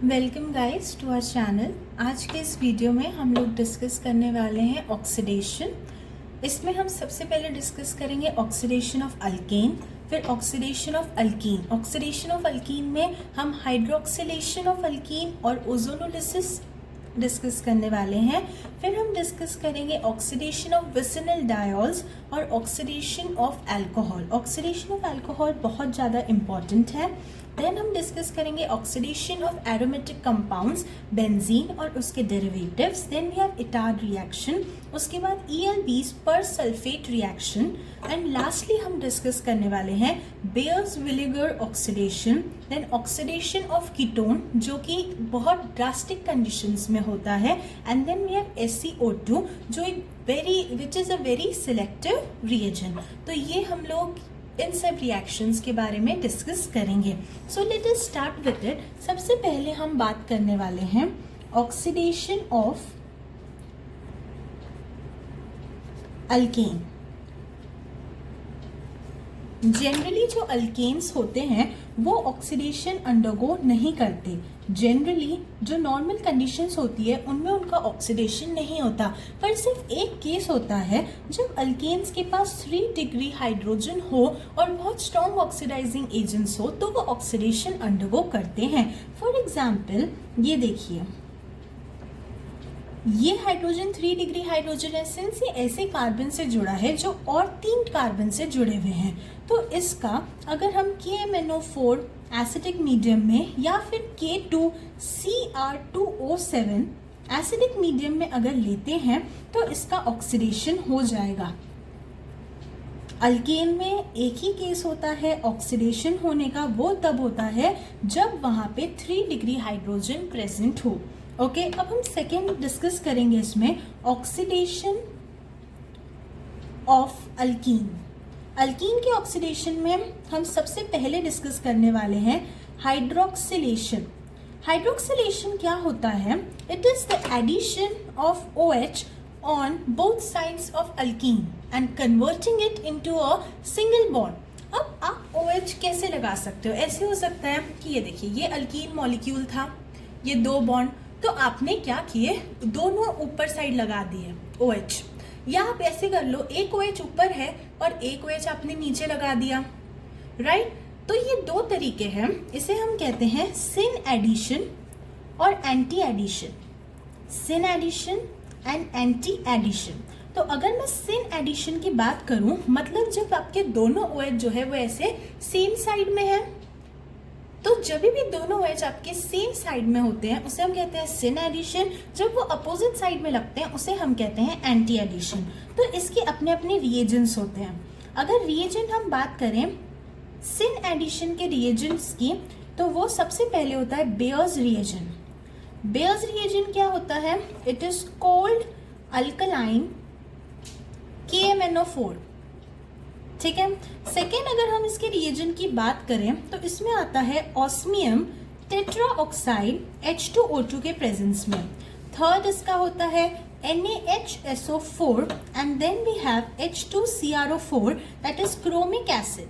Welcome guys to our channel. आज के इस वीडियो में हम लोग डिस्कस करने वाले हैं ऑक्सीडेशन। इसमें हम सबसे पहले डिस्कस करेंगे ऑक्सीडेशन ऑफ अल्केन, फिर oxidation of alkene. Oxidation of alkene में हम हाइड्रोक्सिलेशन ऑफ अल्कीन और ओजोनोलिसिस डिस्कस करने वाले हैं। फिर हम डिस्कस करेंगे ऑक्सीडेशन ऑफ विसिनल डायोल्स और oxidation of alcohol. Oxidation of alcohol बहुत ज़्यादा इंपॉर्टेंट है। देन हम डिस्कस करेंगे oxidation of aromatic compounds, benzene और उसके derivatives. Then we have Etard reaction, उसके बाद ELBs persulphate reaction and lastly हम डिस्कस करने वाले हैं बेयर्स विनेगर oxidation. Then oxidation of ketone जो कि बहुत ड्रास्टिक कंडीशंस में होता है, and then we have SiO2 जो एक which is a very selective reagent. तो ये हम लोग इन सब रिएक्शंस के बारे में डिस्कस करेंगे। So let us start with it. सबसे पहले हम बात करने वाले हैं ऑक्सीडेशन ऑफ अल्केन। जनरली जो अल्केन्स होते हैं वो ऑक्सीडेशन अंडरगो नहीं करते। जनरली जो नॉर्मल कंडीशंस होती है उनमें उनका ऑक्सीडेशन नहीं होता, पर सिर्फ एक केस होता है जब अल्केन्स के पास 3 डिग्री हाइड्रोजन हो और बहुत स्ट्रॉन्ग ऑक्सीडाइजिंग एजेंट्स हो तो वो ऑक्सीडेशन अंडरगो करते हैं। फॉर एग्जाम्पल ये देखिए, ये हाइड्रोजन 3 डिग्री हाइड्रोजन है। सिंस ये ऐसे कार्बन से जुड़ा है जो और 3 कार्बन से जुड़े हुए हैं, तो इसका अगर हम KMnO4 एसिडिक मीडियम में या फिर K2Cr2O7 एसिडिक मीडियम में अगर लेते हैं तो इसका ऑक्सीडेशन हो जाएगा। अल्केन में एक ही केस होता है ऑक्सीडेशन होने का, वो तब होता है जब वहां पे 3 डिग्री हाइड्रोजन प्रेजेंट हो। ओके, अब हम सेकेंड डिस्कस करेंगे इसमें ऑक्सीडेशन ऑफ अल्कीन। अल्कीन के ऑक्सीडेशन में हम सबसे पहले डिस्कस करने वाले हैं हाइड्रोक्सिलेशन। हाइड्रोक्सिलेशन क्या होता है? It is the addition of OH on both sides of alkene and converting it into a single bond. अब आप OH कैसे लगा सकते हो? ऐसे हो सकता है कि ये देखिए, ये अल्कीन मॉलिक्यूल था, ये 2 बॉन्ड, तो आपने क्या किए, दोनों ऊपर साइड लगा दिए OH। या आप ऐसे कर लो, एक OH ऊपर है और एक OH आपने नीचे लगा दिया, राइट? तो ये 2 तरीके हैं। इसे हम कहते हैं सिन एडिशन और anti addition. Syn addition and anti addition. तो अगर मैं सिन एडिशन की बात करूं, मतलब जब आपके दोनों OH जो है वो ऐसे सेम साइड में है, तो जब भी दोनों OH आपके सेम साइड में होते हैं उसे हम कहते हैं सिन एडिशन। जब वो अपोजिट साइड में लगते हैं उसे हम कहते हैं एंटी एडिशन। तो इसके अपने अपने रिएजेंट्स होते हैं। अगर रिएजेंट हम बात करें सिन एडिशन के रिएजेंट्स की, तो वो सबसे पहले होता है बेयर्स रिएजेंट। बेयर्स रिएजेंट क्या होता है? It is cold alkaline KMnO4। ठीक है। सेकेंड, अगर हम इसके रिएजेंट की बात करें तो इसमें आता है ऑस्मियम टेट्राऑक्साइड H2O2 के प्रेजेंस में। थर्ड इसका होता है NaHSO4 and then we have H2CrO4 that is chromic acid.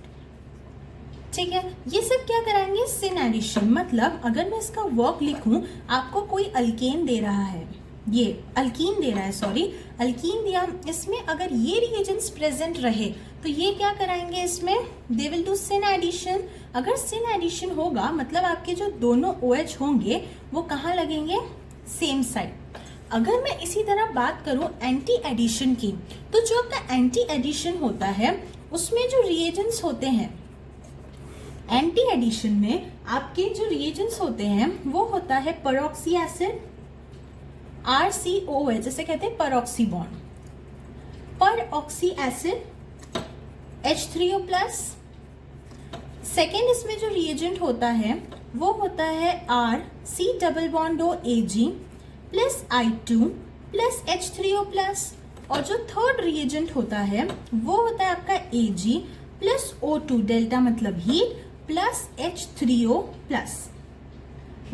ठीक है, ये सब क्या कराएंगे? Syn addition. मतलब अगर मैं इसका वर्क लिखूं, आपको कोई अल्केन दे रहा है, ये अल्कीन दे रहा है, सॉरी अल्कीन दिया, इसमें अगर ये रिएजेंट्स प्रेजेंट रहे तो ये क्या कराएंगे, इसमें they will do syn addition. अगर सिन एडिशन होगा मतलब आपके जो दोनों OH होंगे वो कहाँ लगेंगे? Same side. अगर मैं इसी तरह बात करूं एंटी एडिशन की, तो जो आपका एंटी एडिशन होता है उसमें जो रिएजेंट्स होते हैं, एंटी एडिशन में आपके जो रिएजेंट्स होते हैं वो होता है परऑक्सी एसिड RCOH, जैसे कहते हैं परऑक्सी bond, परऑक्सी acid H3O plus. Second इसमें जो रिएजेंट होता है वो होता है RC double bond OAG plus I2 plus H3O plus. और जो थर्ड रिएजेंट होता है वो होता है आपका Ag प्लस O2 डेल्टा मतलब heat plus H3O plus,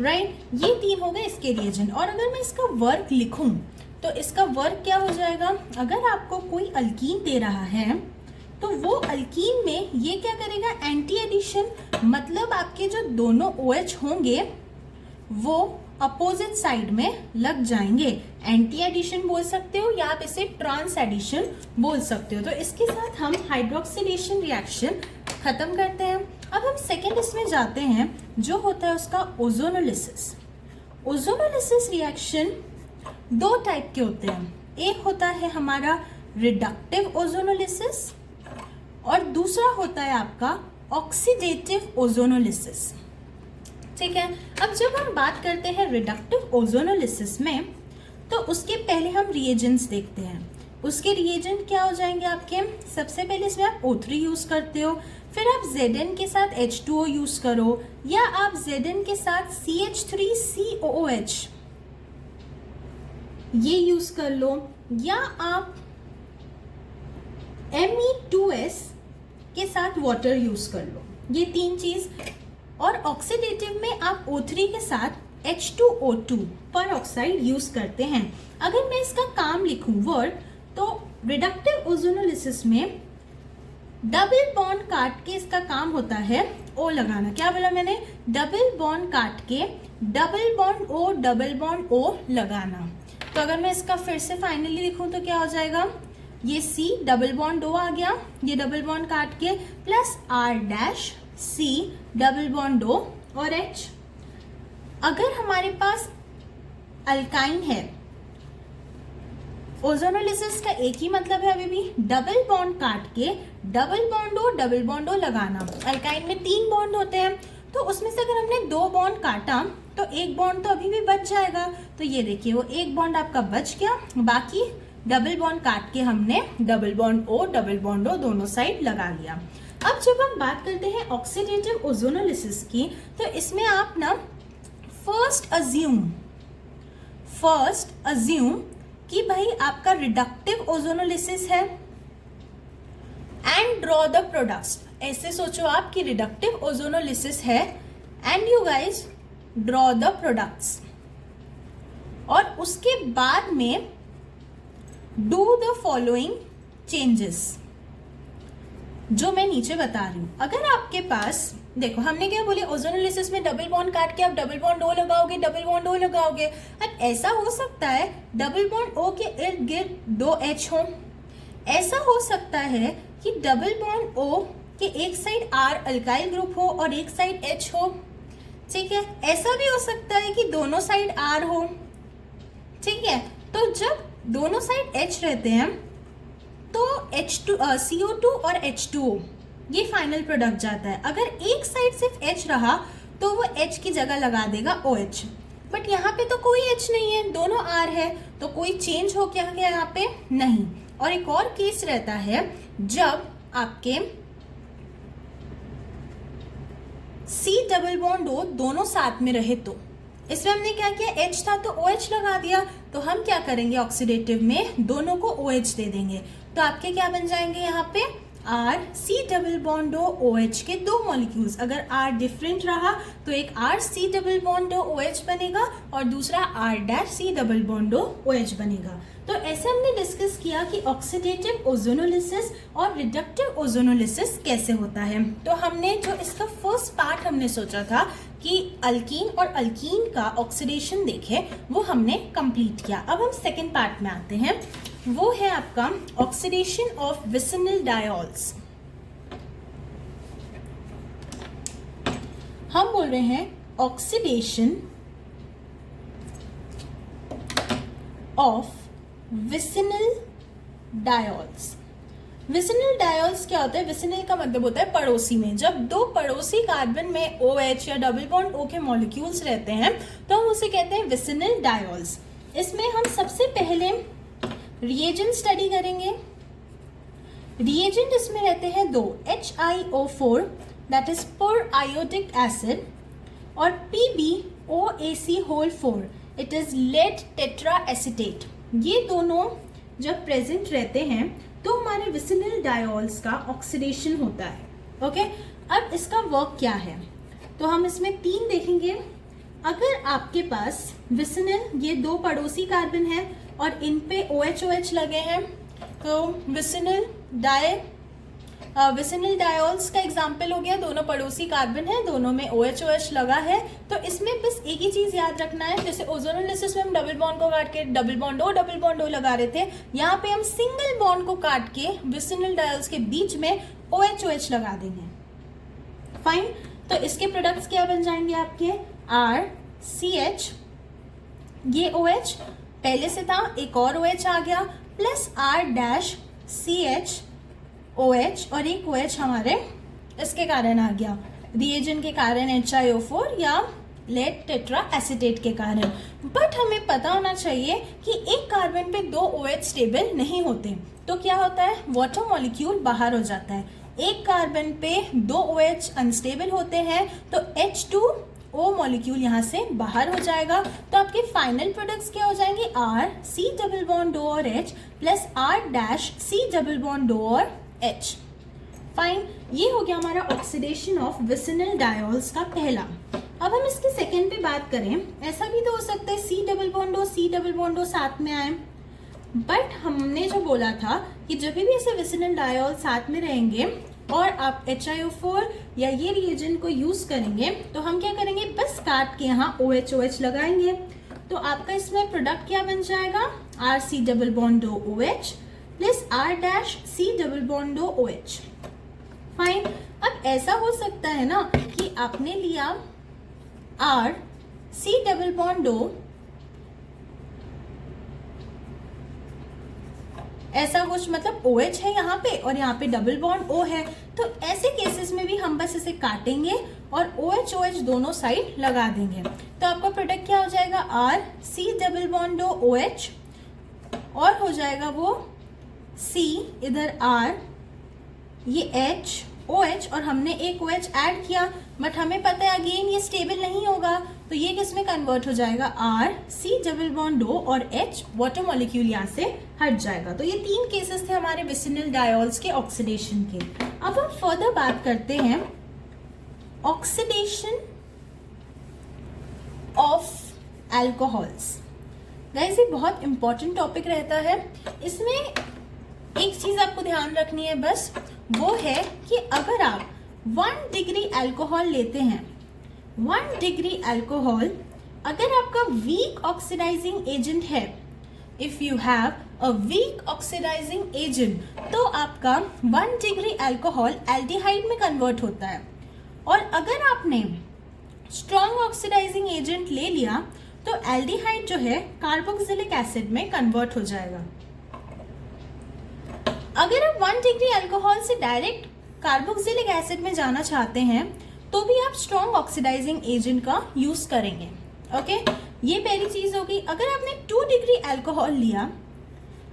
right? ये 3 हो गए इसके रिएजेंट। और अगर मैं इसका वर्क लिखूं तो इसका वर्क क्या हो जाएगा? अगर आपको कोई अल्कीन दे रहा है तो वो अल्कीन में ये क्या करेगा? Anti addition. मतलब आपके जो दोनों OH होंगे वो अपोजिट साइड में लग जाएंगे। एंटी एडिशन बोल सकते हो या आप इसे ट्रांस एडिशन बोल सकते हो। तो इसके साथ हम हाइड्रोक्सिलेशन रिएक्शन खत्म करते हैं। अब हम सेकेंड इसमें जाते हैं जो होता है उसका ओजोनोलिसिस। ओजोनोलिसिस रिएक्शन दो टाइप के होते हैं, एक होता है हमारा रिडक्टिव ओजोनोलिसिस और दूसरा होता है आपका ऑक्सीडेटिव ओजोनोलिसिस। ठीक है, अब जब हम बात करते हैं रिडक्टिव ओजोनोलिसिस में तो उसके पहले हम रिएजेंट्स देखते हैं। उसके रिएजेंट क्या हो जाएंगे आपके, सबसे पहले इसमें आप O3 यूज करते हो, फिर आप Zn के साथ H2O यूज करो या आप Zn के साथ CH3COOH ये यूज कर लो, या आप Me2S के साथ वाटर यूज कर लो, ये तीन चीज। और ऑक्सीडेटिव में आप O3 के साथ H2O2 पर ऑक्साइड यूज करते हैं। अगर मैं इसका काम लिखूं वर्ड, तो रिडक्टिव ओजोनोलिसिस में डबल बॉन्ड काट के इसका काम होता है O लगाना। क्या बोला मैंने, डबल बॉन्ड काट के डबल बॉन्ड O लगाना। तो अगर मैं इसका फिर से फाइनली लिखूं तो क्या हो जाएगा, ये C डबल बॉन्ड O आ गया, ये डबल बॉन्ड काट के plus R' C double bond O और H। अगर हमारे पास अल्काइन है, ओजोनोलिसिस का एक ही मतलब है अभी भी, डबल बॉन्ड काट के डबल बॉन्ड O लगाना। अल्काइन में 3 बॉन्ड होते हैं, तो उसमें से अगर हमने 2 बॉन्ड काटा तो एक बॉन्ड तो अभी भी बच जाएगा। तो ये देखिए वो एक बॉन्ड आपका बच गया, बाकी डबल बॉन्ड काट के हमने डबल बॉन्ड O दोनों साइड लगा लिया। अब जब हम बात करते हैं ऑक्सीडेटिव ओजोनोलिसिस की, तो इसमें आप ना फर्स्ट अज्यूम कि भाई आपका रिडक्टिव ओजोनोलिसिस है एंड ड्रॉ द प्रोडक्ट्स। ऐसे सोचो आप कि रिडक्टिव ओजोनोलिसिस है and you guys draw the products, और उसके बाद में डू द फॉलोइंग चेंजेस जो मैं नीचे बता रही हूं। अगर आपके पास देखो, हमने क्या बोले, ओजोनोलिसिस में डबल बॉन्ड काट के आप डबल बॉन्ड O लगाओगे, डबल बॉन्ड O लगाओगे। अब ऐसा हो सकता है डबल बॉन्ड O के इर्द गिर्द 2 H हो, ऐसा हो सकता है कि डबल बॉन्ड O के एक साइड R अल्काइल ग्रुप हो और एक साइड H हो। ठीक है, ऐसा भी हो सकता है कि दोनों साइड R हो। ठीक है, तो जब दोनों साइड H रहते हैं तो CO2 और H2O ये फाइनल प्रोडक्ट जाता है। अगर एक साइड सिर्फ H रहा तो वो H की जगह लगा देगा OH, बट यहाँ पे तो कोई H नहीं है, दोनों R है, तो कोई चेंज हो क्या गया यहाँ पे, नहीं। और एक और केस रहता है जब आपके C डबल बॉन्ड O दोनों साथ में रहे, तो इसमें हमने क्या किया, H था तो OH लगा दिया, तो हम क्या करेंगे ऑक्सीडेटिव में दोनों को OH दे देंगे। तो आपके क्या बन जाएंगे यहाँ पे R C double bond O OH के 2 मॉलिक्यूल्स। अगर R डिफरेंट रहा तो एक R C double bond O OH बनेगा और दूसरा R' C double bond O OH बनेगा। तो ऐसे हमने डिस्कस किया कि ऑक्सीडेटिव ओजोनोलिसिस और रिडक्टिव ओजोनोलिसिस कैसे होता है। तो हमने जो इसका फर्स्ट पार्ट हमने सोचा था कि अल्कीन और अल्कीन का ऑक्सीडेशन देखे, वो हमने कंप्लीट किया। अब हम सेकेंड पार्ट में आते हैं, वो है आपका ऑक्सीडेशन ऑफ विसिनल डायोल्स। हम बोल रहे हैं oxidation of vicinal diols. Vicinal diols क्या होता है, विसिनल का मतलब होता है पड़ोसी में। जब 2 पड़ोसी कार्बन में OH या डबल बॉन्ड O के मॉलिक्यूल्स रहते हैं तो हम उसे कहते हैं विसिनल डायोल्स। इसमें हम सबसे पहले रिएजेंट स्टडी करेंगे। रिएजेंट इसमें रहते हैं 2, HiO4 that is periodic acid और PbOAc4 it is lead tetra acetate. ये दोनों जब प्रेजेंट रहते हैं तो हमारे विसिनल डायोल्स का ऑक्सीडेशन होता है। ओके, अब इसका वर्क क्या है, तो हम इसमें 3 देखेंगे। अगर आपके पास विसिनल ये 2 पड़ोसी कार्बन है और इन पे OH लगे हैं, तो विसिनल डाई विसिनल डायोल्स का एग्जाम्पल हो गया, दोनों पड़ोसी कार्बन है, दोनों में OH OH लगा है। तो इसमें बस एक ही चीज याद रखना है, जैसे ओजोनोलिसिस में हम डबल बॉन्ड को काट के डबल बॉन्ड O लगा रहे थे, यहाँ पे हम सिंगल बॉन्ड को काट के विसिनल डायोल्स के बीच में OH OH लगा देंगे। फाइन, तो इसके प्रोडक्ट्स क्या बन जाएंगे आपके, RCH, ये OH पहले से था, एक और OH आ गया, प्लस R-CH OH, और एक OH हमारे इसके कारण आ गया, रिएजेंट के कारण HiO4 या लेड टेट्रा एसीटेट के कारण। बट हमें पता होना चाहिए कि एक कार्बन पे 2 OH स्टेबल नहीं होते, तो क्या होता है, वाटर मॉलिक्यूल बाहर हो जाता है। एक कार्बन पे 2 OH अनस्टेबल होते हैं, तो H2O मॉलिक्यूल यहाँ से बाहर हो जाएगा। तो आपके फाइनल प्रोडक्ट्स क्या हो जाएंगे, R-C+O और H प्लस R-C+O और H। फाइन, ये हो गया हमारा ऑक्सीडेशन ऑफ विसिनल डायोल्स का पहला। अब हम इसके सेकंड पे बात करें, ऐसा भी तो हो सकता है C+O साथ में आए, बट हमने जो बोला था कि जब भी ऐसे विसिनल डायोल साथ में रहेंगे और आप HiO4 या ये रिएजेंट को यूज करेंगे, तो हम क्या करेंगे, बस काट के यहाँ OH OH लगाएंगे, तो आपका इसमें प्रोडक्ट क्या बन जाएगा, R-C+O प्लस R-C+O। फाइन, अब ऐसा हो सकता है ना कि आपने लिया R-C+O, ऐसा कुछ मतलब OH है यहाँ पे और यहाँ पे डबल बॉन्ड O है, तो ऐसे केसेस में भी हम बस इसे काटेंगे और OH OH दोनों साइड लगा देंगे। तो आपका प्रोडक्ट क्या हो जाएगा, R-C+O और हो जाएगा वो C, इधर R, ये H OH और हमने एक OH ऐड किया, बट हमें पता है अगेन ये स्टेबल नहीं होगा, तो ये किस में कन्वर्ट हो जाएगा, R-C+O और H, वाटर मॉलिक्यूल यहाँ से हट जाएगा। तो ये 3 केसेस थे हमारे विसिनल डायोल्स के ऑक्सीडेशन के। अब हम फर्दर बात करते हैं ऑक्सीडेशन ऑफ अल्कोहल्स। गाइस, ये बहुत इंपॉर्टेंट टॉपिक रहता है। इसमें एक चीज आपको ध्यान रखनी है बस, वो है कि अगर आप 1 डिग्री अल्कोहल लेते हैं, 1 डिग्री अल्कोहल अगर आपका वीक ऑक्सीडाइजिंग एजेंट है, if you have a weak oxidising agent, तो आपका 1 डिग्री अल्कोहल एल्डिहाइड में कन्वर्ट होता है। और अगर आपने स्ट्रॉन्ग ऑक्सीडाइजिंग एजेंट ले लिया, तो एल्डिहाइड जो है कार्बोक्सिलिक एसिड में कन्वर्ट हो जाएगा। अगर आप 1 डिग्री अल्कोहल से डायरेक्ट कार्बोक्सिलिक एसिड में जाना चाहते हैं, तो भी आप स्ट्रॉन्ग ऑक्सीडाइजिंग एजेंट का यूज करेंगे। ओके, ये पहली चीज होगी। अगर आपने 2 डिग्री अल्कोहल लिया,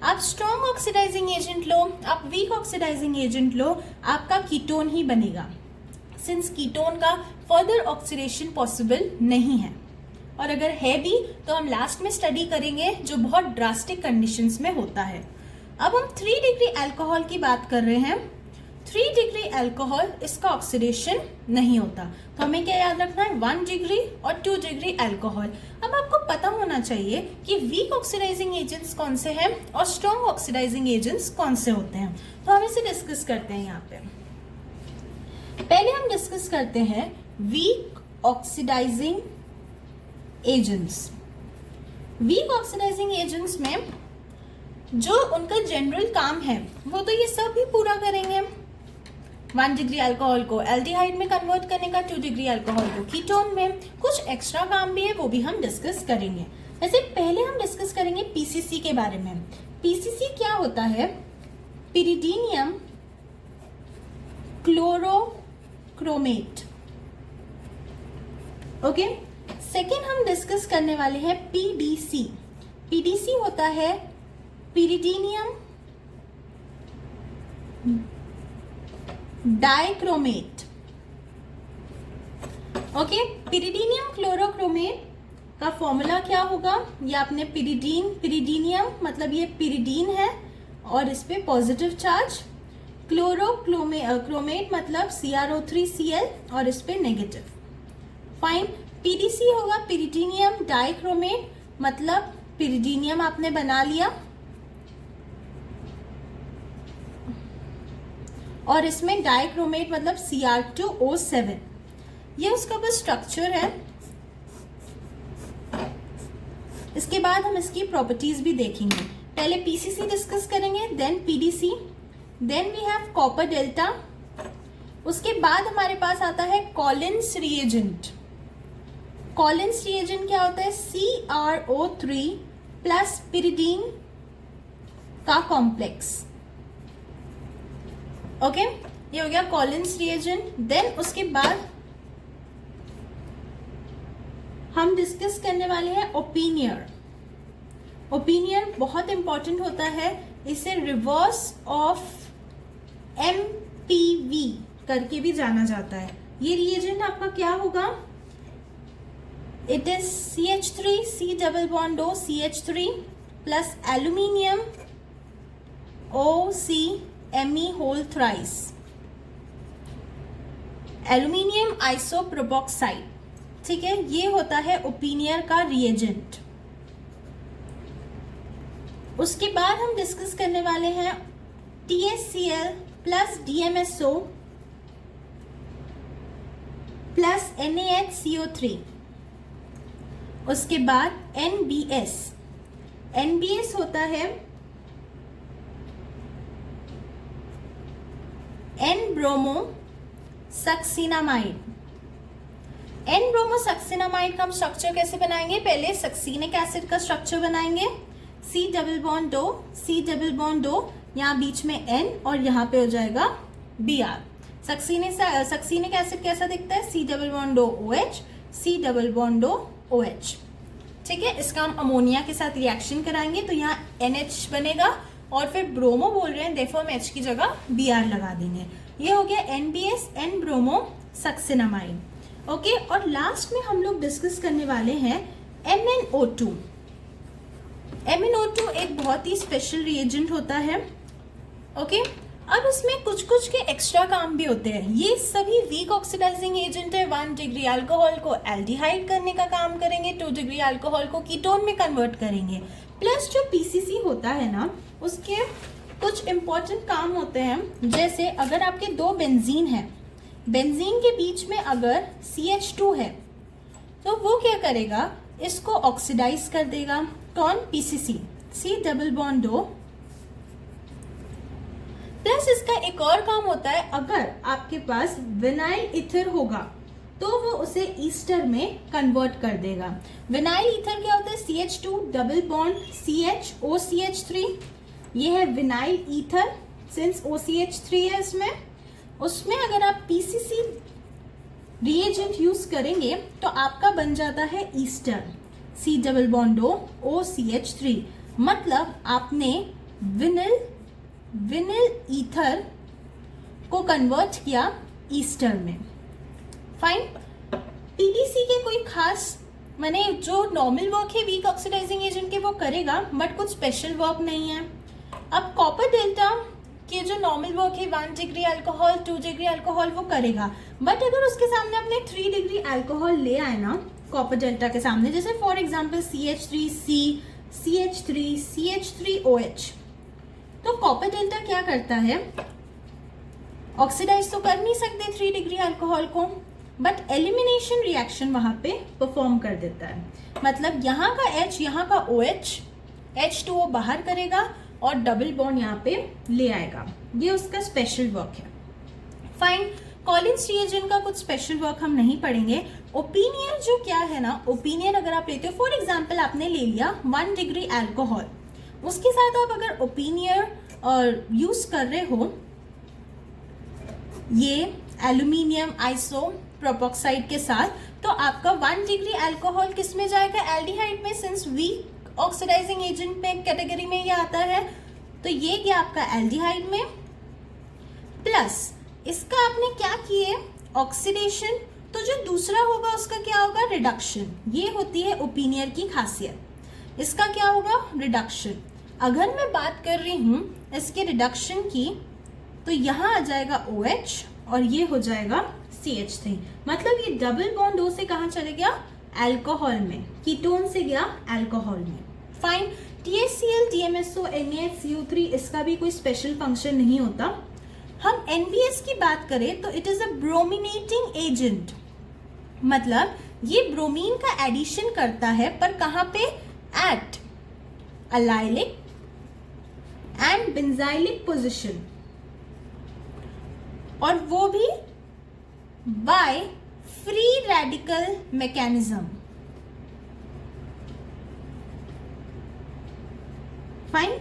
आप स्ट्रॉन्ग ऑक्सीडाइजिंग एजेंट लो, आप वीक ऑक्सीडाइजिंग एजेंट लो, आपका कीटोन ही बनेगा, सिंस कीटोन का फर्दर ऑक्सीडेशन पॉसिबल नहीं है, और अगर है भी तो हम लास्ट में स्टडी करेंगे, जो बहुत ड्रास्टिक कंडीशंस में होता है। अब हम 3 डिग्री अल्कोहल की बात कर रहे हैं। 3 डिग्री अल्कोहल, इसका ऑक्सीडेशन नहीं होता, तो हमें क्या याद रखना है, 1 डिग्री और 2 डिग्री अल्कोहल। अब आपको पता होना चाहिए कि वीक ऑक्सीडाइजिंग एजेंट्स कौन से हैं और स्ट्रॉन्ग ऑक्सीडाइजिंग एजेंट्स कौन से होते हैं, तो हम इसे डिस्कस करते हैं। यहाँ पे पहले हम डिस्कस करते हैं weak oxidising agents. Weak oxidising agents में जो उनका जनरल काम है वो तो ये सब भी पूरा करेंगे, 1 डिग्री अल्कोहल को एल्डिहाइड में कन्वर्ट करने का, 2 डिग्री अल्कोहल को कीटोन में। कुछ एक्स्ट्रा काम भी है, वो भी हम डिस्कस करेंगे। वैसे पहले हम डिस्कस करेंगे पीसीसी के बारे में। पीसीसी क्या होता है, पिरिडीनियम क्लोरोक्रोमेट। ओके, सेकेंड हम डिस्कस करने वाले हैं पीडीसी। पीडीसी होता है पिरिडीनियम डाइक्रोमेट। ओके, पिरिडीनियम क्लोरोक्रोमेट का फॉर्मूला क्या होगा, ये आपने पिरिडीनियम मतलब ये पिरिडीन है और इस पे पॉजिटिव चार्ज, क्लोरोक्रोमेट मतलब CrO3Cl और इस पे नेगेटिव। फाइन, पीडीसी होगा पिरिडीनियम डाइक्रोमेट, मतलब पिरिडीनियम आपने बना लिया और इसमें डाइक्रोमेट मतलब Cr2O7। ये उसका बस स्ट्रक्चर है। इसके बाद हम इसकी प्रॉपर्टीज भी देखेंगे। पहले पीसीसी डिस्कस करेंगे, then PDC, then we have copper delta. उसके बाद हमारे पास आता है कॉलिन्स रिएजेंट। कॉलिन्स रिएजेंट क्या होता है? CrO3 प्लस पिरिडीन का कॉम्प्लेक्स। ओके, ये हो गया कॉलिन्स रिएजेंट। देन उसके बाद हम डिस्कस करने वाले हैं ओपिनियर। ओपिनियर बहुत इंपॉर्टेंट होता है, इसे रिवर्स ऑफ MPV करके भी जाना जाता है। ये रिएजेंट आपका क्या होगा? It is CH3 C double bond O CH3 plus aluminium OCMe whole thrice, aluminium isopropoxide. ठीक है, ये होता है ओपिनियर का रिएजेंट। उसके बाद हम डिस्कस करने वाले हैं THCl plus DMSO plus NaHCO3। उसके बाद NBS। NBS होता है N-ब्रोमो सक्सिनामाइड। N-ब्रोमो-सक्सिनामाइड का हम स्ट्रक्चर कैसे बनाएंगे? पहले सक्सीनिक एसिड का स्ट्रक्चर बनाएंगे, C double bond O C double bond O, यहाँ बीच में N और यहाँ पे हो जाएगा Br। सक्सीनिक एसिड कैसा दिखता है? C double bond O OH C double bond O OH। ठीक है, इसका हम अमोनिया के साथ रिएक्शन कराएंगे तो यहाँ NH बनेगा और फिर ब्रोमो बोल रहे हैं, देखो हम H की जगह Br लगा देंगे। ये हो गया NBS N-ब्रोमो सक्सिनामाइड। ओके, और लास्ट में हम लोग डिस्कस करने वाले हैं MnO2। MnO2 एक बहुत ही स्पेशल रिएजेंट होता है। ओके, अब इसमें कुछ कुछ के एक्स्ट्रा काम भी होते हैं। ये सभी वीक ऑक्सीडाइजिंग एजेंट है। 1 डिग्री अल्कोहल को एल्डिहाइड करने का काम करेंगे, 2 डिग्री अल्कोहल को कीटोन में कन्वर्ट करेंगे। प्लस जो पीसीसी होता है ना, उसके कुछ इंपॉर्टेंट काम होते हैं। जैसे अगर आपके 2 बेंजीन है, बेंजीन के बीच में अगर CH2 है तो वो क्या करेगा? इसको ऑक्सीडाइज कर देगा। कौन? PCC, C double bond O। Plus इसका एक और काम होता है, अगर आपके पास विनाइल ईथर होगा तो वो उसे ईस्टर में कन्वर्ट कर देगा। विनाइल ईथर क्या होता है? CH2 double bond CH OCH3। ये है विनाइल ईथर, सिंस OCH3 है इसमें। उसमें अगर आप पीसीसी रिएजेंट यूज करेंगे तो आपका बन जाता है Easter, C double bond O OCH3। मतलब आपने विनिल ईथर को कन्वर्ट किया ईस्टर में। फाइन। पीडीसी के कोई खास माने जो नॉर्मल वर्क है वीक ऑक्सीडाइजिंग एजेंट के वो करेगा, बट कुछ स्पेशल वर्क नहीं है। अब कॉपर डेल्टा के जो नॉर्मल वर्क है 1 डिग्री अल्कोहल 2 डिग्री अल्कोहल वो करेगा, बट अगर उसके सामने अपने 3 डिग्री अल्कोहल ले आए ना कॉपर डेल्टा के सामने, जैसे for example CH3C CH3 CH3OH, तो कॉपर डेल्टा क्या करता है? ऑक्सीडाइज तो कर नहीं सकते 3 डिग्री अल्कोहल को, बट एलिमिनेशन रिएक्शन वहां पे परफॉर्म कर देता है। मतलब यहाँ का H यहाँ का OH H2O बाहर करेगा और डबल बॉन्ड यहाँ पे ले आएगा। ये उसका स्पेशल वर्क है। फाइन। कॉलिन्स रिएजेंट का कुछ स्पेशल वर्क हम नहीं पढ़ेंगे। ओपिनियर जो क्या है ना, ओपिनियर अगर आप लेते हो, फॉर एग्जांपल आपने ले लिया 1 डिग्री अल्कोहल, उसके साथ आप अगर ओपिनियर यूज कर रहे हो ये एल्यूमिनियम आइसोप्रोपोक्साइड के साथ, तो आपका 1 डिग्री अल्कोहल किस में जाएगा? एल्डिहाइड में, सिंस वीक ऑक्सीडाइजिंग एजेंट में कैटेगरी में ये आता है, तो ये गया आपका एल्डिहाइड में। प्लस इसका आपने क्या किए? ऑक्सीडेशन। तो जो दूसरा होगा उसका क्या होगा? रिडक्शन। ये होती है ओपिनियर की खासियत। इसका क्या होगा? रिडक्शन। अगर मैं बात कर रही हूं इसके रिडक्शन की, तो यहां आ जाएगा OH और ये हो जाएगा CH3। मतलब ये डबल बॉन्ड O से कहां चले गया? अल्कोहल में। कीटोन से गया अल्कोहल में। फाइन। THCl, DMSO, NaHCO3 इसका भी कोई स्पेशल फंक्शन नहीं होता। हम NBS की बात करें तो इट इज अ ब्रोमिनेटिंग एजेंट, मतलब ये ब्रोमीन का एडिशन करता है, पर कहाँ पे? At allylic and benzylic position, और वो भी by free radical mechanism. Fine.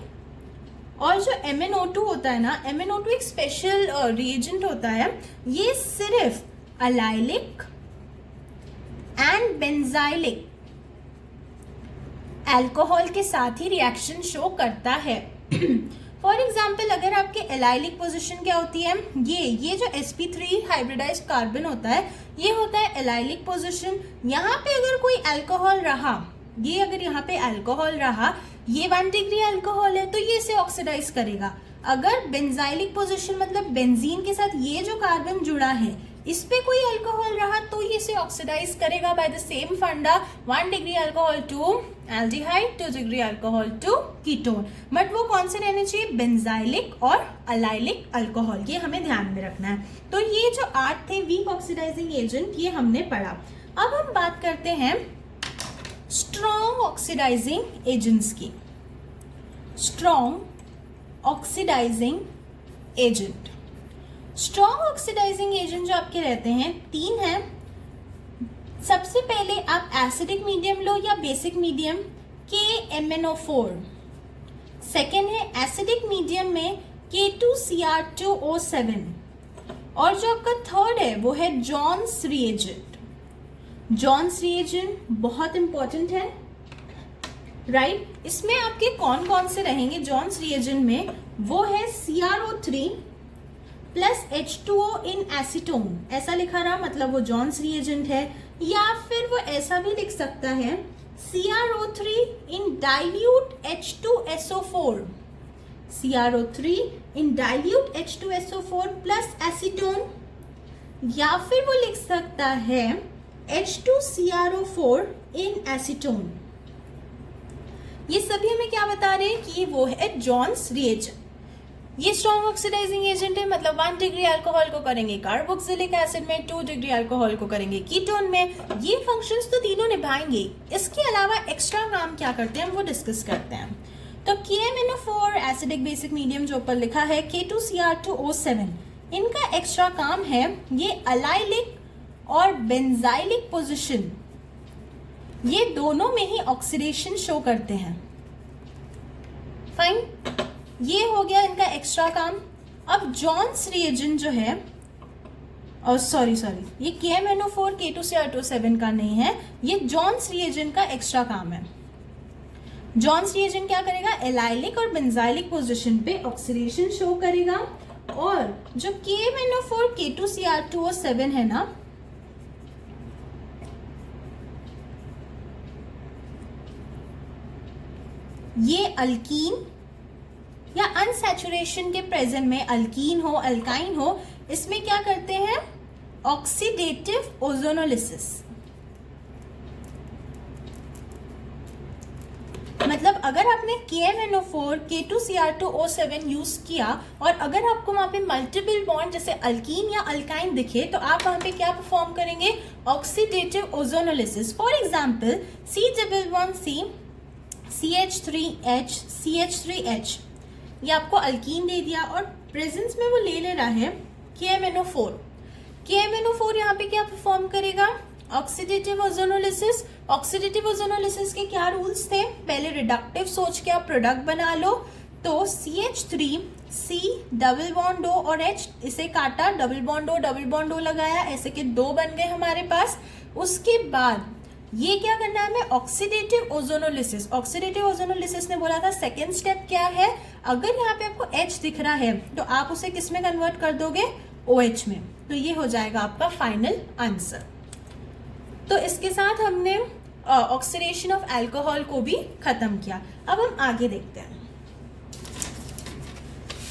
और जो MnO2 होता है ना, MnO2 एक स्पेशल रिएजेंट होता है, ये सिर्फ अलाइलिक एंड बेंजाइलिक अल्कोहल के साथ ही रिएक्शन शो करता है। फॉर एग्जाम्पल, अगर आपके एलाइलिक पोजीशन क्या होती है, ये जो sp3 हाइब्रिडाइज्ड कार्बन होता है, ये होता है एलाइलिक पोजीशन। यहाँ पे अगर कोई अल्कोहल रहा, ये अगर यहाँ पे अल्कोहल रहा, ये 1 डिग्री अल्कोहल है, तो ये इसे ऑक्सीडाइज करेगा। अगर बेंजाइलिक पोजीशन मतलब बेंजीन के साथ ये जो कार्बन जुड़ा है, इस पे कोई अल्कोहल रहा, तो ये इसे ऑक्सीडाइज करेगा by the same funda, 1 degree alcohol to aldehyde, 2 degree alcohol to ketone. But वो कौन से रहने चाहिए? बेंजाइलिक और अलाइलिक अल्कोहल, ये हमें ध्यान में रखना है। तो ये जो 8 थे वीक ऑक्सीडाइजिंग एजेंट, ये हमने पढ़ा। अब हम बात करते हैं स्ट्रॉन्ग ऑक्सीडाइजिंग एजेंट्स की। Strong oxidising agent, strong oxidising agent जो आपके रहते हैं 3 हैं। सबसे पहले आप एसिडिक मीडियम लो या बेसिक मीडियम, KMnO4। सेकेंड है एसिडिक मीडियम में K2Cr2O7, और जो आपका थर्ड है वो है जॉन्स रिएजेंट। जॉन्स रिएजेंट बहुत इंपॉर्टेंट है, राइट। इसमें आपके कौन कौन से रहेंगे जॉन्स रिएजेंट में? वो है CrO3 प्लस H2O इन एसीटोन, ऐसा लिखा रहा, मतलब वो जॉन्स रिएजेंट है। या फिर वो ऐसा भी लिख सकता है CrO3 इन डाइल्यूट H2SO4, CrO3 इन डाइल्यूट H2SO4 प्लस एसीटोन। या फिर वो लिख सकता है H2CrO4 इन एसीटोन। ये सभी हमें क्या बता रहे हैं कि वो है जॉन्स रिएजेंट। ये स्ट्रॉन्ग ऑक्सीडाइजिंग एजेंट है, मतलब 1 डिग्री अल्कोहल को करेंगे कार्बोक्सिलिक एसिड में, 2 डिग्री अल्कोहल को करेंगे कीटोन में। ये फंक्शंस तो तीनों निभाएंगे। इसके अलावा एक्स्ट्रा काम क्या करते हैं, हम वो डिस्कस करते हैं। तो KMnO4 एसिडिक बेसिक मीडियम जो ऊपर लिखा है, K2Cr2O7, इनका एक्स्ट्रा काम है ये अलाइलिक और बेंजाइलिक पोजिशन, ये दोनों में ही ऑक्सीडेशन शो करते हैं। फाइन, ये हो गया इनका एक्स्ट्रा काम। अब जॉन्स रिएजेंट जो है, और सॉरी ये KMnO4 K2Cr2O7 का नहीं है, ये जॉन्स रिएजेंट का एक्स्ट्रा काम है। जॉन्स रिएजेंट क्या करेगा? एलाइलिक और बेंजाइलिक पोजीशन पे ऑक्सीडेशन शो करेगा। और जो KMnO4 K2Cr2O7 है ना, ये अल्कीन या अनसैचुरेशन के प्रेजेंट में, अल्कीन हो अल्काइन हो, इसमें क्या करते हैं? Oxidative ozonolysis. मतलब अगर आपने KMnO4 K2Cr2O7 यूज किया और अगर आपको वहां पे मल्टीपल बॉन्ड जैसे अल्कीन या अल्काइन दिखे, तो आप वहां पे क्या परफॉर्म करेंगे? Oxidative ozonolysis. For example C11C CH3H CH3H, ये आपको अल्कीन दे दिया और प्रेजेंस में वो ले रहा है KMnO4। KMnO4 यहाँ पे क्या परफॉर्म करेगा? Oxidative ozonolysis. ऑक्सीडेटिव ओजोनोलिसिस के क्या रूल्स थे? पहले रिडक्टिव सोच के आप प्रोडक्ट बना लो। तो CH3 C double bond O और H, इसे काटा, डबल बॉन्ड O लगाया, ऐसे के 2 बन गए हमारे पास। उसके बाद ये क्या करना है हमें? Oxidative ozonolysis. ऑक्सीडेटिव ओजोनोलिसिस ने बोला था सेकेंड स्टेप क्या है? अगर यहाँ पे आपको H दिख रहा है तो आप उसे किस में कन्वर्ट कर दोगे? OH में। तो ये हो जाएगा आपका फाइनल आंसर। तो इसके साथ हमने ऑक्सीडेशन ऑफ अल्कोहल को भी खत्म किया। अब हम आगे देखते हैं।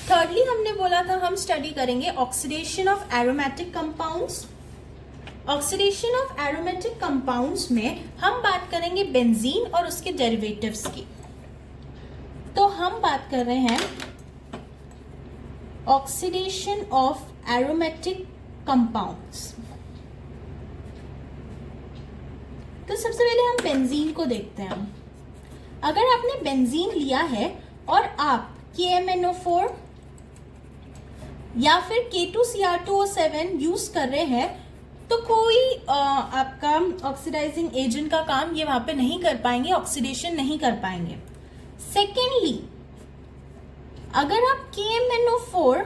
थर्डली हमने बोला था हम स्टडी करेंगे oxidation of aromatic compounds. Oxidation of aromatic compounds में हम बात करेंगे बेंजीन और उसके डेरिवेटिव्स की। तो हम बात कर रहे हैं ऑक्सीडेशन ऑफ एरोमेटिक कंपाउंड्स। तो सबसे पहले हम बेंजीन को देखते हैं। अगर आपने बेंजीन लिया है और आप KMNO4 या फिर K2Cr2O7 यूज कर रहे हैं तो कोई आपका ऑक्सीडाइजिंग एजेंट का काम ये वहां पे नहीं कर पाएंगे, ऑक्सीडेशन नहीं कर पाएंगे। सेकेंडली, अगर आप KMNO4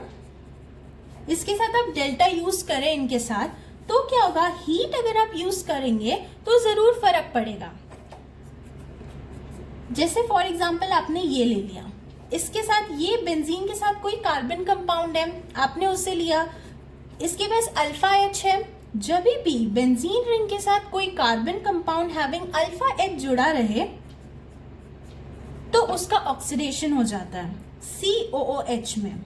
इसके साथ आप डेल्टा यूज करें इनके साथ, तो क्या होगा, हीट अगर आप यूज करेंगे तो जरूर फर्क पड़ेगा। जैसे फॉर एग्जांपल आपने ये ले लिया, इसके साथ ये बेंजीन के साथ कोई कार्बन कंपाउंड है, आपने उसे लिया, इसके पास अल्फा H है। जब भी बेंजीन रिंग के साथ कोई carbon compound having alpha H जुड़ा रहे तो उसका ऑक्सीडेशन हो जाता है COOH में।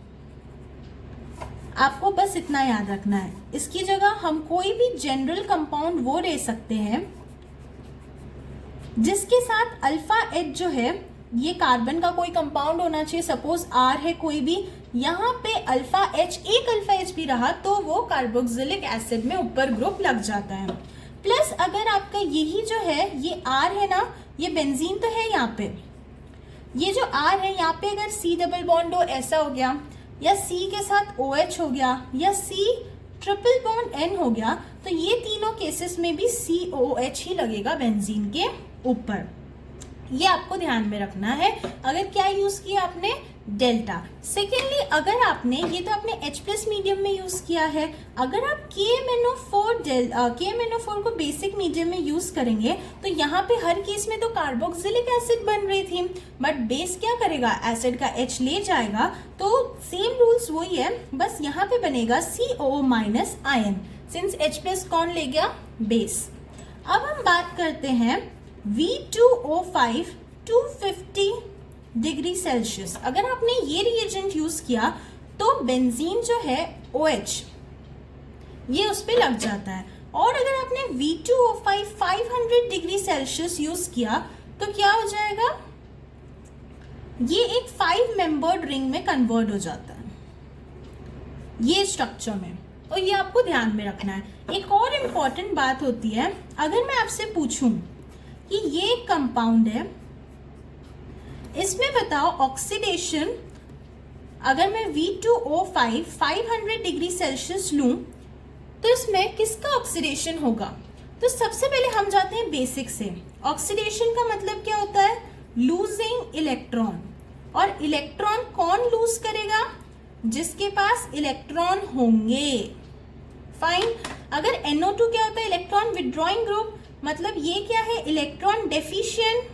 आपको बस इतना याद रखना है। इसकी जगह हम कोई भी जनरल कंपाउंड वो ले सकते हैं जिसके साथ अल्फा H जो है, ये कार्बन का कोई कंपाउंड होना चाहिए, सपोज R है कोई भी, यहाँ पे अल्फा H, एक अल्फा H भी रहा तो वो कार्बोक्सिलिक एसिड में ऊपर ग्रुप लग जाता है। प्लस अगर आपका यही जो है ये R है ना, ये बेंजीन तो है यहाँ पे, ये जो R है यहाँ पे अगर C डबल बॉन्ड हो ऐसा हो गया, या C के साथ OH हो गया, या C ट्रिपल बॉन्ड N हो गया, तो ये तीनों केसेस में भी COOH ही लगेगा बेंजीन के ऊपर। ये आपको ध्यान में रखना है। अगर क्या यूज किया आपने, डेल्टा। सेकेंडली, अगर आपने ये तो आपने H+ मीडियम में यूज किया है, अगर आप KMNO4 को बेसिक मीडियम में यूज करेंगे तो यहाँ पे हर केस में तो कार्बोक्सिलिक एसिड बन रही थी, बट बेस क्या करेगा, एसिड का H ले जाएगा, तो सेम रूल्स वही है, बस यहाँ पे बनेगा COO- आयन, सिंस H+ कौन ले गया, बेस। अब हम बात करते हैं V2O5 250 डिग्री सेल्सियस। अगर आपने ये रिएजेंट यूज किया तो बेंजीन जो है OH ये उस पे लग जाता है, और अगर आपने V2O5 500 डिग्री सेल्सियस यूज किया तो क्या हो जाएगा, ये एक 5 मेंबर्ड रिंग में कन्वर्ट हो जाता है ये स्ट्रक्चर में, और ये आपको ध्यान में रखना है। एक और इम्पॉर्टेंट बात होती है, अगर मैं आपसे पूछूं कि ये एक कंपाउंड है, इसमें बताओ ऑक्सीडेशन, अगर मैं V2O5 500 डिग्री सेल्सियस लूं तो इसमें किसका ऑक्सीडेशन होगा। तो सबसे पहले हम जाते हैं बेसिक से। ऑक्सीडेशन का मतलब क्या होता है, लूजिंग इलेक्ट्रॉन, और इलेक्ट्रॉन कौन लूज करेगा, जिसके पास इलेक्ट्रॉन होंगे। फाइन। अगर NO2 क्या होता है, इलेक्ट्रॉन विड्रॉइंग ग्रुप, मतलब ये क्या है, इलेक्ट्रॉन डेफिशिएंट,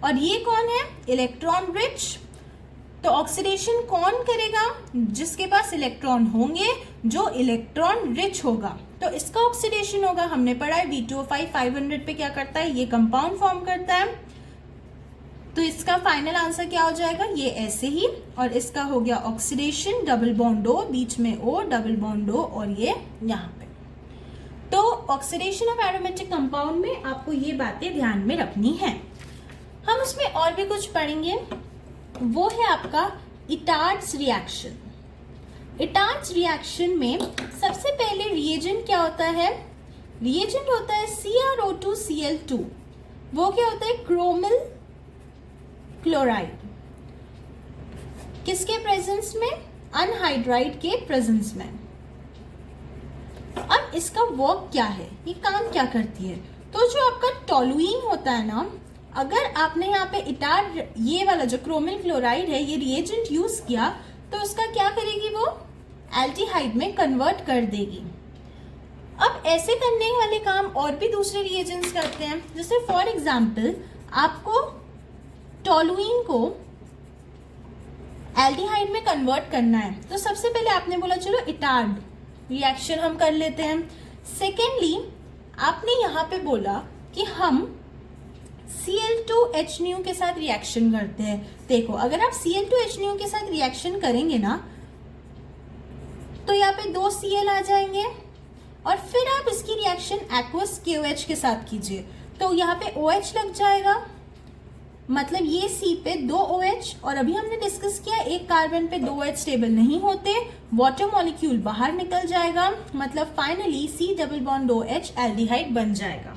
और ये कौन है, इलेक्ट्रॉन रिच। तो ऑक्सीडेशन कौन करेगा, जिसके पास इलेक्ट्रॉन होंगे, जो इलेक्ट्रॉन रिच होगा, तो इसका ऑक्सीडेशन होगा। हमने पढ़ा है V2O5 500 पे क्या करता है, ये कंपाउंड फॉर्म करता है। तो इसका फाइनल आंसर क्या हो जाएगा, ये ऐसे ही, और इसका हो गया ऑक्सीडेशन, डबल बॉन्ड O, बीच में O, डबल बॉन्ड O, और ये यहाँ पे। तो ऑक्सीडेशन ऑफ एरोमेटिक कंपाउंड में आपको ये बातें ध्यान में रखनी है। हम उसमें और भी कुछ पढ़ेंगे, वो है आपका इटार्ड्स रिएक्शन। इटार्ड्स रिएक्शन में सबसे पहले रिएजेंट क्या होता है, रिएजेंट होता है CrO2Cl2। वो क्या होता है, क्रोमिल क्लोराइड। किसके प्रेजेंस में, अनहाइड्राइड के प्रेजेंस में। अब इसका वर्क क्या है, ये काम क्या करती है, तो जो आपका टोलुइन होता है ना, अगर आपने यहाँ पे इटार, ये वाला जो क्रोमिल क्लोराइड है, ये रिएजेंट यूज किया तो उसका क्या करेगी, वो एल्डिहाइड में कन्वर्ट कर देगी। अब ऐसे करने वाले काम और भी दूसरे रिएजेंट्स करते हैं, जैसे फॉर एग्जांपल आपको टोलुइन को एल्डिहाइड में कन्वर्ट करना है, तो सबसे पहले आपने बोला चलो इटार्ड रिएक्शन हम कर लेते हैं। सेकेंडली आपने यहाँ पे बोला कि हम Cl2H के साथ रिएक्शन करते हैं। देखो अगर आप Cl2H के साथ रिएक्शन करेंगे ना तो यहाँ पे 2 Cl आ जाएंगे, और फिर आप इसकी रिएक्शन एक्वस KOH के साथ कीजिए तो यहाँ पे OH लग जाएगा, मतलब ये C पे 2 OH, और अभी हमने डिस्कस किया एक कार्बन पे 2 OH स्टेबल नहीं होते, वाटर मॉलिक्यूल बाहर निकल जाएगा, मतलब finally C double bond OH aldehyde बन जाएगा।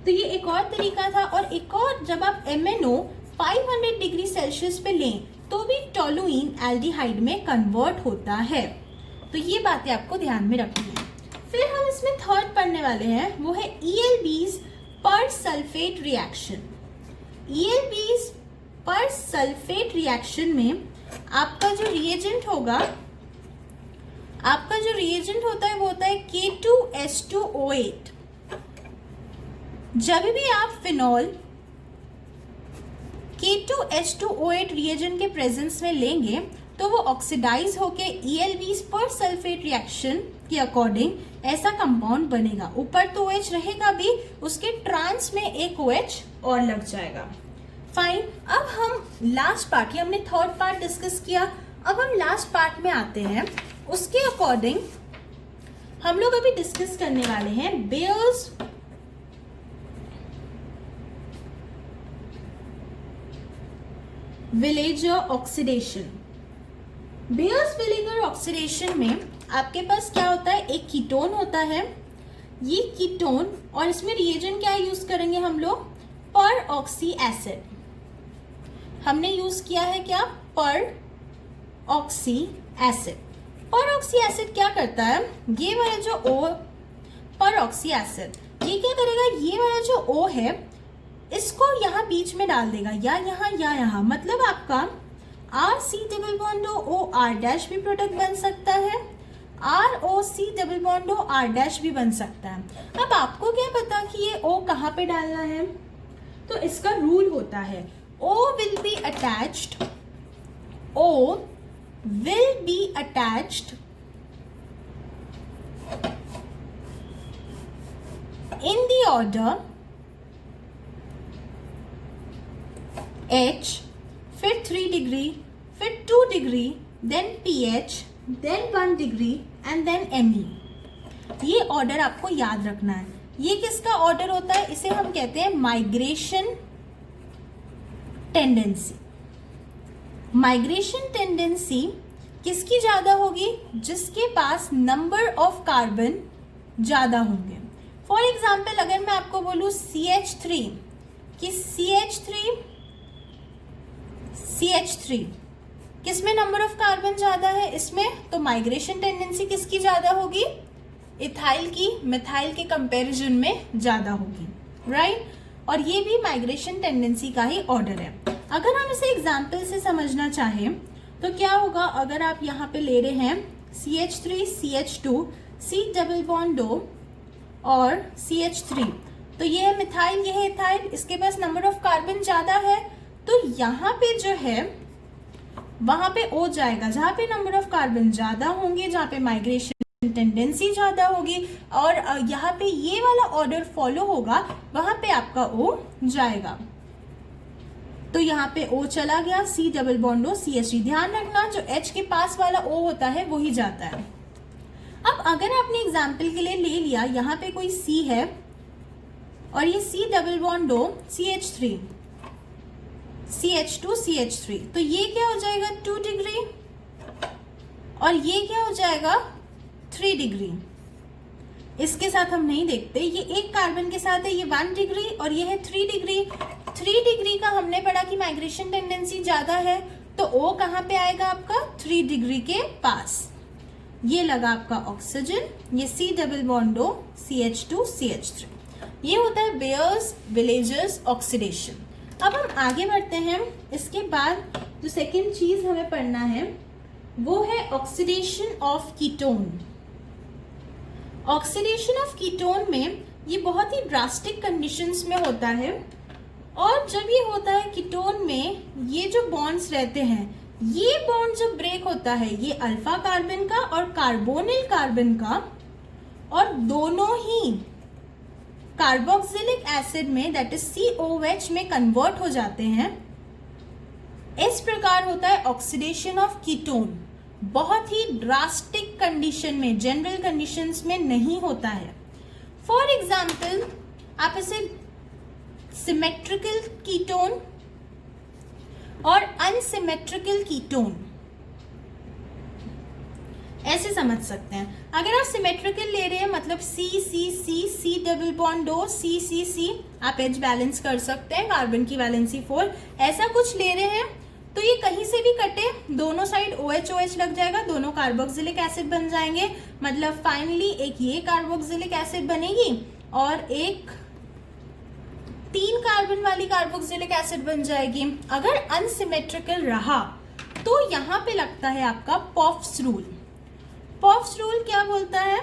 तो ये एक और तरीका था। और एक और, जब आप MnO 500 डिग्री सेल्सियस पे लें तो भी टोलुइन एल्डिहाइड में कन्वर्ट होता है। तो ये बातें आपको ध्यान में रखनी है। फिर हम इसमें थर्ड पढ़ने वाले हैं, वो है ELBs persulphate reaction. ELBs persulphate reaction में आपका जो रिएजेंट होगा, वो होता है K2S2O8। जब भी आप फिनॉल K2H2O8 रिएजेंट के प्रेजेंस में लेंगे तो वो ऑक्सीडाइज होके ELBs पर सल्फेट रिएक्शन के अकॉर्डिंग ऐसा कंपाउंड बनेगा। ऊपर तो OH रहेगा भी, उसके ट्रांस में एक OH और लग जाएगा। फाइन। अब हम लास्ट पार्ट, ये हमने थर्ड पार्ट डिस्कस किया, अब हम लास्ट पार्ट में आते हैं। उसके अकॉर्डिंग हम लोग अभी डिस्कस करने वाले हैं Baeyer's Villiger oxidation. Baeyer Villiger oxidation में आपके पास क्या होता है, एक कीटोन होता है, ये कीटोन, और इसमें रिएजेंट क्या यूज करेंगे हम लोग, पर ऑक्सी एसिड। हमने यूज किया है क्या, पर ऑक्सी एसिड। पर ऑक्सी एसिड क्या करता है, ये वाला जो O, पर ऑक्सी एसिड, ये क्या करेगा, ये वाला जो O है इसको यहाँ बीच में डाल देगा, या यहाँ, मतलब आपका RC double bond O R dash भी प्रोडक्ट बन सकता है, ROC double bond O R dash भी बन सकता है। अब आपको क्या पता कि ये O कहाँ पे डालना है, तो इसका रूल होता है O will be attached in the order H, फिर 3 डिग्री, फिर 2 degree, then pH, then 1 degree and then Me। ये ऑर्डर आपको याद रखना है। ये किसका ऑर्डर होता है, इसे हम कहते हैं माइग्रेशन टेंडेंसी। माइग्रेशन टेंडेंसी किसकी ज्यादा होगी, जिसके पास नंबर ऑफ कार्बन ज्यादा होंगे। फॉर एग्जाम्पल अगर मैं आपको बोलूं CH3 कि CH3 किसमें नंबर ऑफ कार्बन ज्यादा है, इसमें, तो माइग्रेशन टेंडेंसी किसकी ज्यादा होगी, इथाइल की मिथाइल के कंपैरिजन में ज्यादा होगी, राइट। और ये भी माइग्रेशन टेंडेंसी का ही ऑर्डर है। अगर हम इसे एग्जाम्पल से समझना चाहें तो क्या होगा, अगर आप यहाँ पे ले रहे हैं CH3 CH2 C double bond O और CH3, तो ये है मिथाइल, ये है इथाइल, इसके पास नंबर ऑफ कार्बन ज्यादा है, तो यहाँ पे जो है वहां पे O जाएगा जहां पे नंबर ऑफ कार्बन ज्यादा होंगे, जहां पे माइग्रेशन टेंडेंसी ज्यादा होगी, और यहाँ पे ये वाला ऑर्डर फॉलो होगा, वहां पे आपका O जाएगा। तो यहाँ पे O चला गया, C double bond O CH3। ध्यान रखना जो H के पास वाला O होता है वही जाता है। अब अगर आपने एग्जाम्पल के लिए ले लिया, यहाँ पे कोई C है और ये C double bond O CH3 CH2 CH3, तो ये क्या हो जाएगा 2 डिग्री, और ये क्या हो जाएगा 3 डिग्री। इसके साथ हम नहीं देखते, ये एक कार्बन के साथ है, ये 1 डिग्री और ये है 3 डिग्री। 3 डिग्री का हमने पढ़ा कि माइग्रेशन टेंडेंसी ज्यादा है, तो O कहाँ पे आएगा आपका 3 डिग्री के पास। ये लगा आपका ऑक्सीजन, ये C double bond O CH2 CH3। ये होता है बेयर्स विलेजर्स ऑक्सीडेशन। अब हम आगे बढ़ते हैं। इसके बाद जो सेकेंड चीज हमें पढ़ना है वो है oxidation of ketone. Oxidation of ketone में ये बहुत ही ड्रास्टिक कंडीशंस में होता है, और जब ये होता है कीटोन में, ये जो बॉन्ड्स रहते हैं, ये बॉन्ड जब ब्रेक होता है, ये अल्फा कार्बन का और कार्बोनिल कार्बन का, और दोनों ही कार्बोक्सिलिक एसिड में दैट इज COH में कन्वर्ट हो जाते हैं। इस प्रकार होता है ऑक्सीडेशन ऑफ कीटोन। बहुत ही ड्रास्टिक कंडीशन में, जनरल कंडीशंस में नहीं होता है। फॉर एग्जाम्पल आप इसे सिमेट्रिकल कीटोन और अनसिमेट्रिकल कीटोन, ऐसे समझ सकते हैं। अगर आप सिमेट्रिकल ले रहे हैं मतलब सी सी सी सी डबल बॉन्ड O सी सी सी, आप H बैलेंस कर सकते हैं, कार्बन की वैलेंसी 4, ऐसा कुछ ले रहे हैं तो ये कहीं से भी कटे, दोनों साइड OH OH लग जाएगा, दोनों कार्बोक्सिलिक एसिड बन जाएंगे, मतलब फाइनली एक ये कार्बोक्सिलिक एसिड बनेगी और एक 3 कार्बन वाली कार्बोक्सिलिक एसिड बन जाएगी। अगर अनसिमेट्रिकल रहा तो यहाँ पे लगता है आपका पॉफ्स रूल। पॉफ्स रूल क्या बोलता है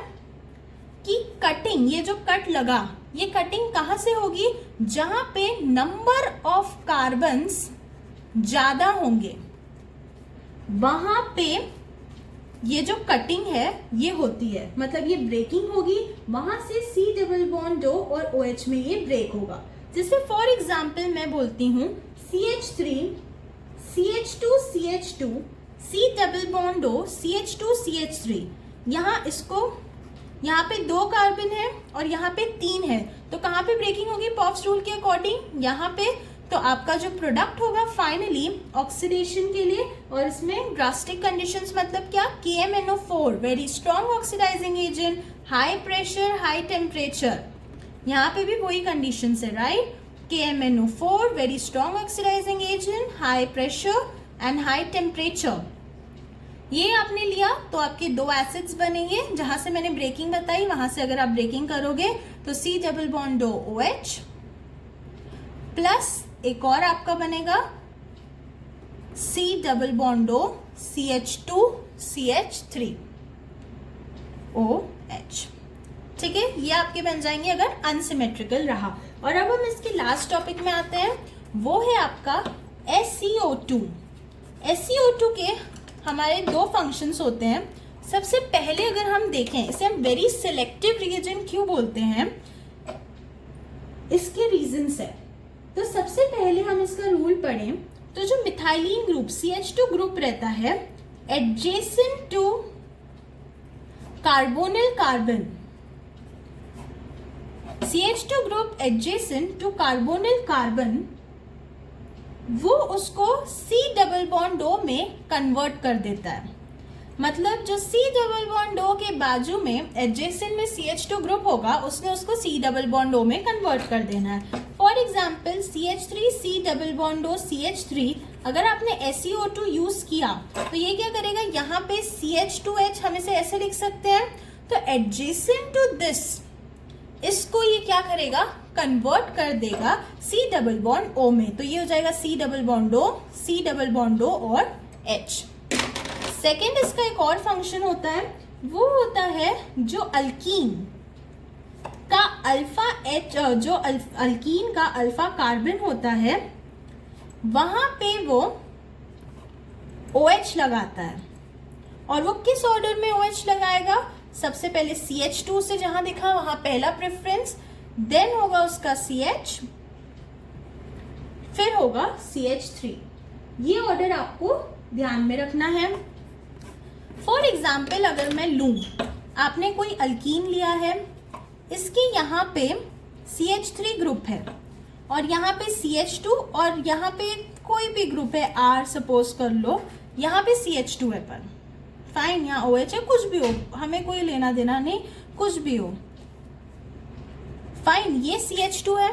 कि कटिंग, ये जो कट लगा, ये कटिंग कहां से होगी, जहां पे नंबर ऑफ कार्बन्स ज्यादा होंगे वहां पे ये जो कटिंग है ये होती है, मतलब ये ब्रेकिंग होगी, वहां से C डबल बॉन्ड O और OH में ये ब्रेक होगा। जैसे फॉर एग्जाम्पल मैं बोलती हूँ CH3 CH2 CH2 C double bond O CH2 CH3, यहाँ पे 2 कार्बन है और यहाँ पे 3 है, तो कहाँ पे ब्रेकिंग होगी पॉफ्स रूल के अकॉर्डिंग, यहाँ पे। तो आपका जो प्रोडक्ट होगा फाइनली ऑक्सीडेशन के लिए, और इसमें ड्रास्टिक कंडीशंस मतलब क्या, KMnO4 very strong oxidising agent, high pressure high temperature, यहाँ पे भी वही कंडीशंस है right, KMnO4 very strong oxidising agent, high pressure and high temperature. ये आपने लिया तो आपके 2 एसिड्स बनेंगे, जहां से मैंने ब्रेकिंग बताई वहां से अगर आप ब्रेकिंग करोगे तो C double bond O OH plus एक और आपका बनेगा C double bond O CH2 CH3 OH। ठीक है, ये आपके बन जाएंगे अगर अनसिमेट्रिकल रहा। और अब हम इसके लास्ट टॉपिक में आते हैं, वो है आपका SiO2। SiO2 के हमारे 2 फंक्शंस होते हैं। सबसे पहले अगर हम देखें, इसे हम वेरी सिलेक्टिव रिएजेंट क्यों बोलते हैं, इसके रीजंस है। तो सबसे पहले हम इसका रूल पढ़ें तो जो मिथाइलिन ग्रुप CH2 ग्रुप रहता है adjacent to carbonyl carbon, CH2 group adjacent to carbonyl carbon, वो उसको C डबल बॉन्ड O में कन्वर्ट कर देता है। मतलब जो C डबल बॉन्ड O के बाजू में एडजेसेंट में CH2 ग्रुप होगा, उसने उसको C डबल बॉन्ड O में कन्वर्ट कर देना है। For example CH3 C double bond O CH3, अगर आपने SiO2 यूज किया तो ये क्या करेगा, यहाँ पे CH2H हम इसे ऐसे लिख सकते हैं, तो एडजेसेंट टू दिस इसको ये क्या करेगा, कन्वर्ट कर देगा C डबल बॉन्ड O में, तो ये हो जाएगा C double bond O C double bond O और H। सेकेंड इसका एक और फंक्शन होता है, वो होता है जो अल्कीन का अल्फा H, जो अल्कीन का अल्फा कार्बन होता है वहां पे वो OH लगाता है। और वो किस ऑर्डर में OH लगाएगा, सबसे पहले CH2 से जहां दिखा वहां पहला प्रेफरेंस, देन होगा उसका CH, फिर होगा CH3। ये ऑर्डर आपको ध्यान में रखना है। फॉर एग्जाम्पल अगर मैं लूं, आपने कोई अल्कीन लिया है, इसके यहाँ पे CH3 ग्रुप है और यहाँ पे CH2 और यहाँ पे कोई भी ग्रुप है R सपोज कर लो, यहाँ पे CH2 है, पर फाइन यहाँ OH है, कुछ भी हो, हमें कोई लेना देना नहीं, कुछ भी हो फाइन। ये CH2 है,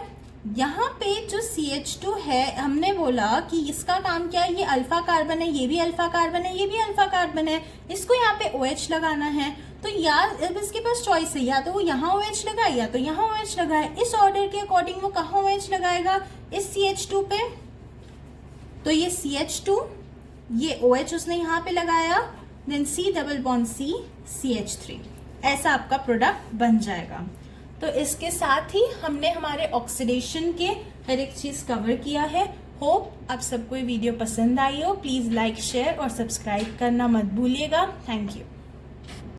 यहाँ पे जो CH2 है हमने बोला कि इसका काम क्या है, ये अल्फा कार्बन है, ये भी अल्फा कार्बन है, ये भी अल्फा कार्बन है, इसको यहाँ पे OH लगाना है। तो या अब इसके पास चॉइस है, या तो वो यहाँ OH लगाए या तो यहाँ OH लगाए। इस ऑर्डर के अकॉर्डिंग वो कहाँ OH लगाएगा, इस CH2 पे, तो ये CH2, ये OH उसने यहाँ पे लगाया, then C double bond C CH3, ऐसा आपका प्रोडक्ट बन जाएगा। तो इसके साथ ही हमने हमारे ऑक्सीडेशन के हर एक चीज़ कवर किया है। होप आप सबको ये वीडियो पसंद आई हो। प्लीज़ लाइक शेयर और सब्सक्राइब करना मत भूलिएगा। Thank you.